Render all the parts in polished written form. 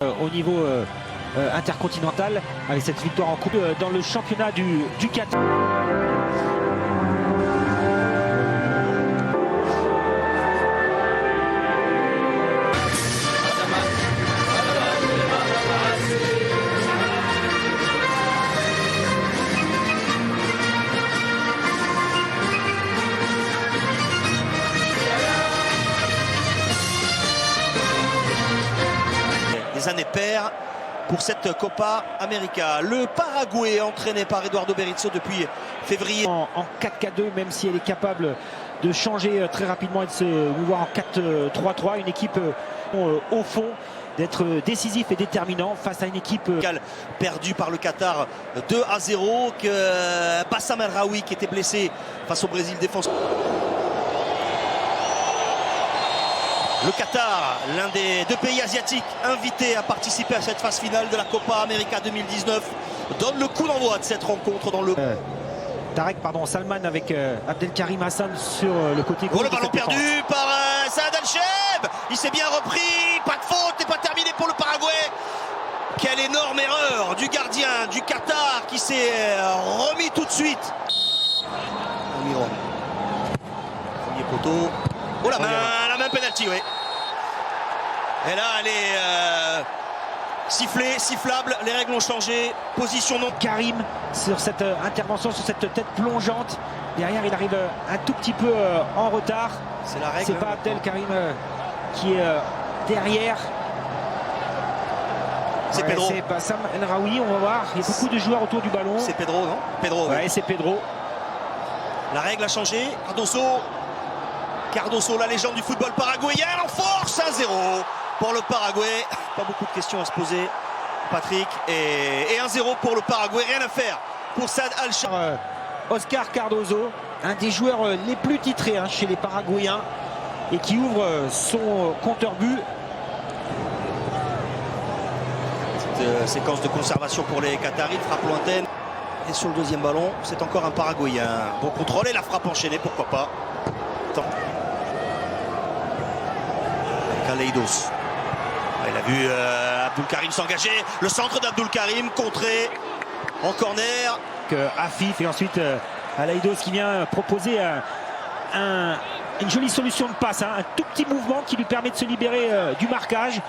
Au niveau intercontinental avec cette victoire en coupe dans le championnat du Qatar. Des années paires pour cette Copa América. Le Paraguay entraîné par Eduardo Berizzo depuis février. En 4-4-2, même si elle est capable de changer très rapidement et de se mouvoir en 4-3-3, une équipe au fond, d'être décisif et déterminant face à une équipe perdue par le Qatar 2-0, que Bassam El Raoui qui était blessé face au Brésil défense. Le Qatar, l'un des deux pays asiatiques invités à participer à cette phase finale de la Copa América 2019, donne le coup d'envoi de cette rencontre dans le... Salman avec Abdelkarim Hassan sur le côté gauche. Oh, le ballon perdu par Saad Al-Cheb. Il s'est bien repris, pas de faute, n'est pas terminé pour le Paraguay. Quelle énorme erreur du gardien du Qatar qui s'est remis tout de suite. Miron. Premier poteau. Oh, la main penalty, oui. Et là, elle est sifflée, sifflable. Les règles ont changé. Position non. Karim sur cette intervention, sur cette tête plongeante. Derrière, il arrive un tout petit peu en retard. C'est la règle. C'est pas Abdelkarim qui est derrière. C'est Pedro. C'est Bassam El Raoui, on va voir. Il y a beaucoup de joueurs autour du ballon. C'est Pedro, non? Pedro, ouais, oui. C'est Pedro. La règle a changé. Cardoso, la légende du football paraguayen, en force 1-0 pour le Paraguay. Pas beaucoup de questions à se poser, Patrick. Et 1-0 pour le Paraguay, rien à faire pour Saad Al-Cheb. Oscar Cardoso, un des joueurs les plus titrés chez les Paraguayens et qui ouvre son compteur but. Cette séquence de conservation pour les Qataris, frappe lointaine. Et sur le deuxième ballon, c'est encore un Paraguayen. Bon contrôle et la frappe enchaînée, pourquoi pas. Aleidos. Il a vu Abdul Karim s'engager. Le centre d'Abdul Karim contré en corner. Afif et ensuite Aleidos qui vient proposer une jolie solution de passe. Un tout petit mouvement qui lui permet de se libérer du marquage.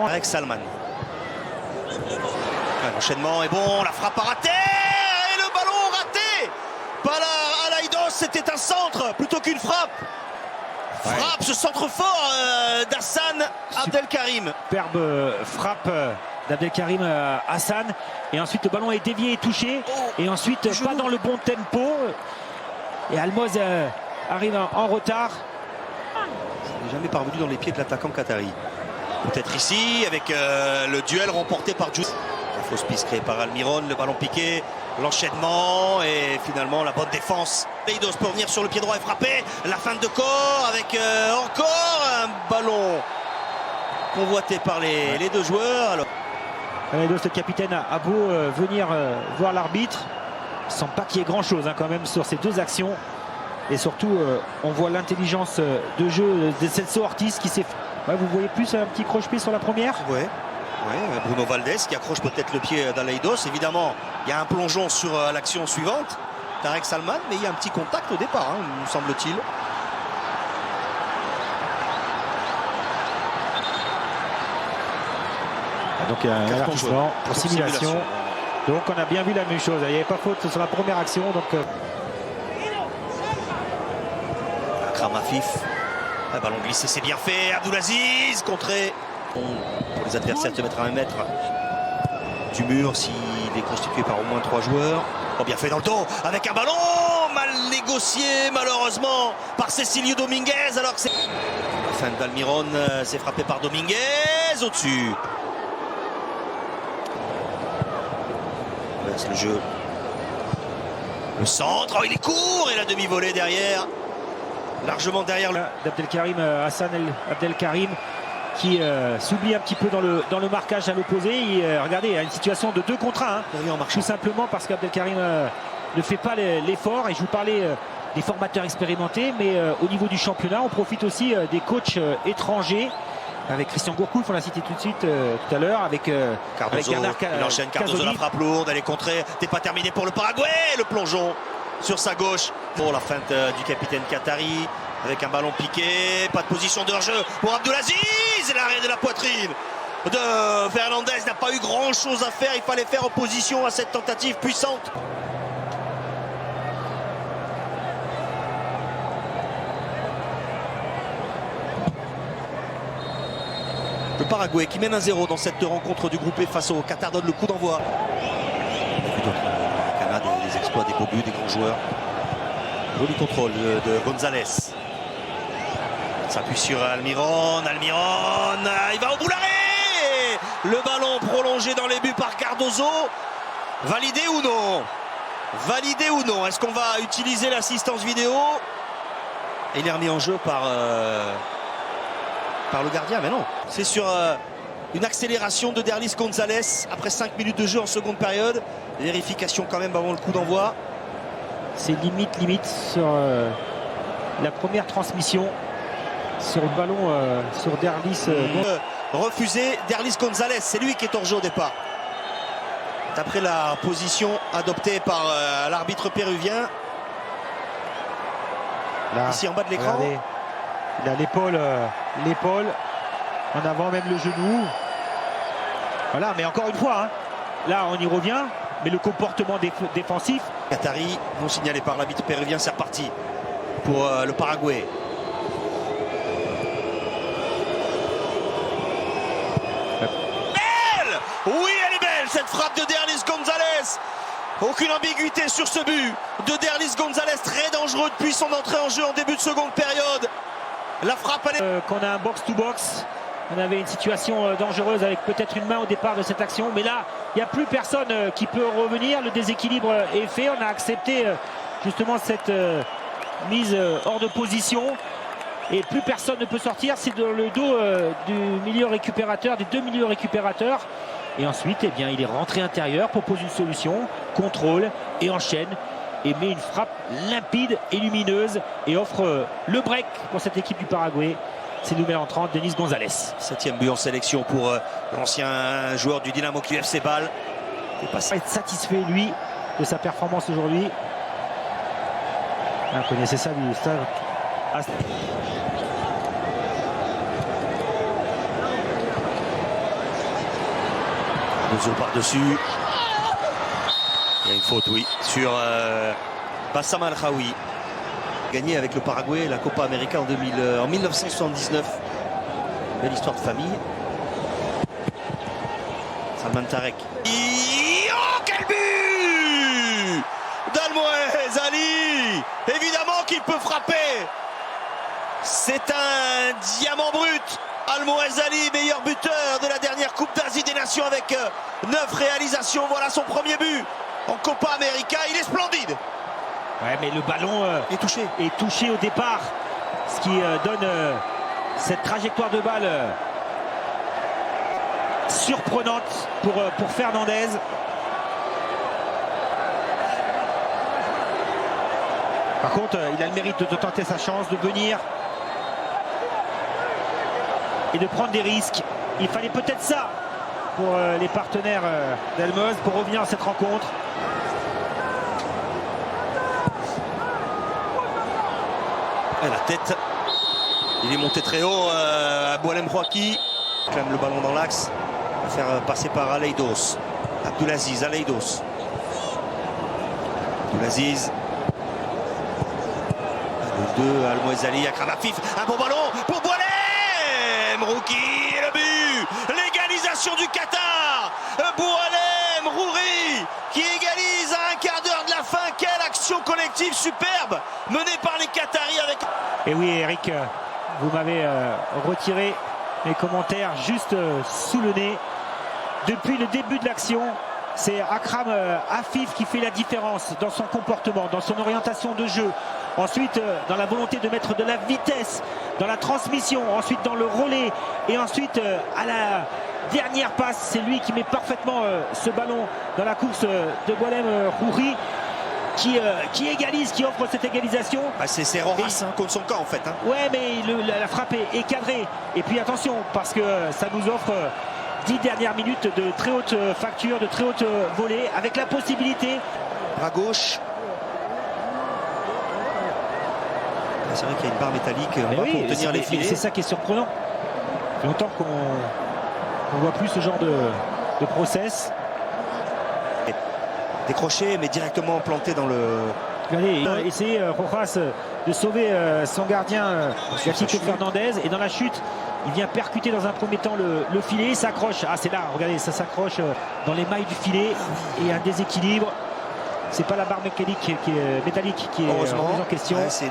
Avec Salman. L'enchaînement est bon. La frappe a raté. Et le ballon raté par Aleidos. C'était un centre plutôt qu'une frappe. Frappe, ce centre fort d'Hassan Abdelkarim. Superbe frappe d'Abdelkarim Hassan. Et ensuite le ballon est dévié et touché. Et ensuite pas dans le bon tempo. Et Almoz arrive en retard. Il n'est jamais parvenu dans les pieds de l'attaquant qatari. Peut-être ici avec le duel remporté par Djou. La fausse piste créée par Almiron, le ballon piqué, l'enchaînement et finalement la bonne défense. Aleidos peut revenir sur le pied droit et frapper. La feinte de corps avec encore un ballon convoité par les deux joueurs. Aleidos, le capitaine, a beau venir voir l'arbitre. Il ne semble pas qu'il y ait grand chose quand même sur ces deux actions. Et surtout, on voit l'intelligence de jeu de Celso Ortiz qui s'est... Ouais, vous voyez plus un petit croche-pied sur la première? Ouais. Bruno Valdés qui accroche peut-être le pied d'Aleidos. Évidemment, il y a un plongeon sur l'action suivante. Tarek Salman, mais il y a un petit contact au départ, me semble-t-il. Donc un avertissement pour simulation. Donc on a bien vu la même chose. Il n'y avait pas faute sur la première action. Donc Akram Afif. Un ballon glissé, c'est bien fait. Abdulaziz contré. Pour les adversaires de mettre à 1 mètre du mur s'il est constitué par au moins 3 joueurs. Oh, bien fait dans le dos avec un ballon mal négocié malheureusement par Cecilio Dominguez, alors que c'est... La fin d'Almiron, c'est frappé par Dominguez au-dessus. Le jeu. Le centre, oh, il est court et la demi-volée derrière. Largement derrière le... d'Abdelkarim Hassan Abdelkarim qui s'oublie un petit peu dans le marquage à l'opposé. Regardez, il y a une situation de 2 contre 1. Tout simplement parce qu'Abdelkarim ne fait pas l'effort. Et je vous parlais des formateurs expérimentés, mais au niveau du championnat, on profite aussi des coachs étrangers Avec Christian Gourcuff, on l'a cité tout de suite tout à l'heure, avec Cardozo, Bernard il enchaîne Cardozo, la frappe lourde, elle est contrée, t'es pas terminé pour le Paraguay, le plongeon sur sa gauche. Pour la feinte du capitaine qatari, avec un ballon piqué, pas de position de hors-jeu pour Abdelaziz, et l'arrêt de la poitrine de Fernandez n'a pas eu grand chose à faire, il fallait faire opposition à cette tentative puissante. Le Paraguay qui mène 1-0 dans cette rencontre du groupe E face au Qatar donne le coup d'envoi. Le Canada, des exploits, des beaux buts, des grands joueurs. Joli contrôle de González. S'appuie sur Almiron. Almiron, il va au bout l'arrêt. Le ballon prolongé dans les buts par Cardozo. Validé ou non? Validé ou non? Est-ce qu'on va utiliser l'assistance vidéo? Il est remis en jeu par le gardien, mais non. C'est sur une accélération de Derlis González après 5 minutes de jeu en seconde période. Vérification quand même avant le coup d'envoi. C'est limite sur la première transmission. Sur le ballon, sur Derlis. Refusé, Derlis González, c'est lui qui est hors jeu au départ. D'après la position adoptée par l'arbitre péruvien. Là, ici en bas de l'écran. Il a l'épaule, en avant même le genou. Voilà, mais encore une fois, hein, là on y revient, mais le comportement défensif. Qatari, non signalé par l'arbitre péruvien, c'est reparti pour le Paraguay. Belle! Oui, elle est belle cette frappe de Derlis González. Aucune ambiguïté sur ce but de Derlis González, très dangereux depuis son entrée en jeu en début de seconde période. La frappe, elle est... Qu'on a un box-to-box, on avait une situation dangereuse avec peut-être une main au départ de cette action, mais là, il n'y a plus personne qui peut revenir, le déséquilibre est fait, on a accepté justement cette mise hors de position, et plus personne ne peut sortir, c'est dans le dos du milieu récupérateur, des deux milieux récupérateurs, et ensuite, eh bien, il est rentré intérieur, propose une solution, contrôle, et enchaîne, et met une frappe limpide et lumineuse et offre le break pour cette équipe du Paraguay. C'est le nouvel entrant, Derlis González. 7e but en sélection pour l'ancien joueur du Dynamo Kiev, Sebal. Il va être satisfait, lui, de sa performance aujourd'hui. Vous connaissez ça, lui. Cardozo par-dessus. Il y a une faute, oui, sur Bassam Al-Khaoui. Gagné avec le Paraguay la Copa América en 1979. Belle histoire de famille. Salman Tarek. Oh, quel but d'Almoez Ali. Évidemment qu'il peut frapper. C'est un diamant brut. Almoez Ali, meilleur buteur de la dernière Coupe d'Asie des Nations avec 9 réalisations. Voilà son premier but en Copa América, il est splendide. Ouais, mais le ballon est touché au départ, ce qui donne cette trajectoire de balle surprenante pour Fernandez. Par contre, il a le mérite de tenter sa chance, de venir et de prendre des risques. Il fallait peut-être ça pour les partenaires d'Almoez pour revenir à cette rencontre. Et la tête, il est monté très haut à Boualem Rouaki. Clame le ballon dans l'axe. Va faire passer par Aleidos. Abdelaziz, Aleidos. Abdelaziz. Le 2, Almoez Ali, Akram Afif. Un bon ballon pour Boualem Rouaki. Et le but. L'égalisation du Qatar. Boualem Rouari qui égalise à un quart d'heure de la fin. Quelle action collective superbe menée par les Qataris avec... Et oui, Eric, vous m'avez retiré mes commentaires juste sous le nez. Depuis le début de l'action, c'est Akram Afif qui fait la différence dans son comportement, dans son orientation de jeu. Ensuite, dans la volonté de mettre de la vitesse dans la transmission, ensuite dans le relais, et ensuite à la dernière passe, c'est lui qui met parfaitement ce ballon dans la course de Boualem Rouari. qui égalise, qui offre cette égalisation. Ah, c'est Rojas contre son camp en fait. Ouais, mais la frappe est cadrée. Et puis attention, parce que ça nous offre 10 dernières minutes de très haute facture, de très haute volée, avec la possibilité. Bras gauche. C'est vrai qu'il y a une barre métallique pour tenir les filets. C'est ça qui est surprenant. Ça fait longtemps qu'on ne voit plus ce genre de process. Décroché, mais directement planté dans le... Regardez, il a essayé Rojas de sauver son gardien, Chico Fernandez. Et dans la chute, il vient percuter dans un premier temps le filet. Il s'accroche. Ah, c'est là, regardez, ça s'accroche dans les mailles du filet. Et un déséquilibre. C'est pas la barre métallique qui est remise en question. Ouais, c'est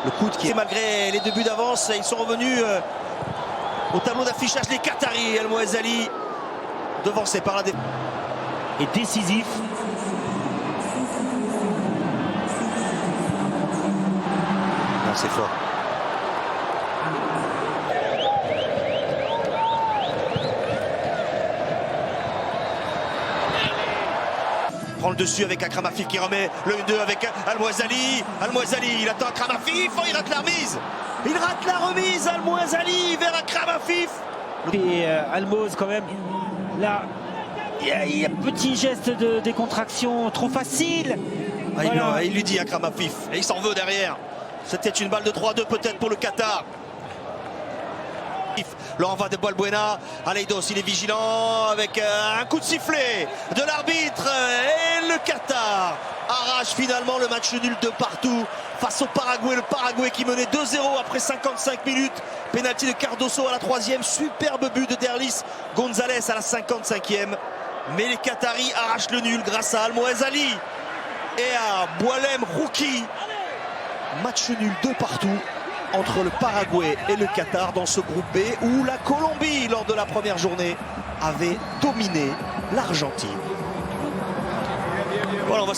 le coude qui est... Malgré les 2 buts d'avance, ils sont revenus au tableau d'affichage. Les Qataris, El Mouazzali, devancé par la défense. Et décisif. Non, c'est fort. Prend le dessus avec Akram Afif qui remet le 1-2 avec El Mouazzali. El Mouazzali, il attend Akram Afif. Oh, il rate la remise. Il rate la remise. El Mouazzali vers Akram Afif. Et Almoz quand même, là, il y a un petit geste de décontraction trop facile. Ah, voilà. Il lui dit Akram Afif. Et il s'en veut derrière. C'était une balle de 3-2 peut-être pour le Qatar. Laurent va de Balbuena. Aleidos, il est vigilant avec un coup de sifflet de l'arbitre. Et le Qatar arrache finalement le match nul de partout face au Paraguay. Le Paraguay qui menait 2-0 après 55 minutes. Pénalty de Cardoso à la 3e. Superbe but de Derlis Gonzalez à la 55e. Mais les Qataris arrachent le nul grâce à El Mouazzali et à Boualem Rouki. Match nul de partout entre le Paraguay et le Qatar dans ce groupe B où la Colombie, lors de la première journée, avait dominé l'Argentine. Voilà, on va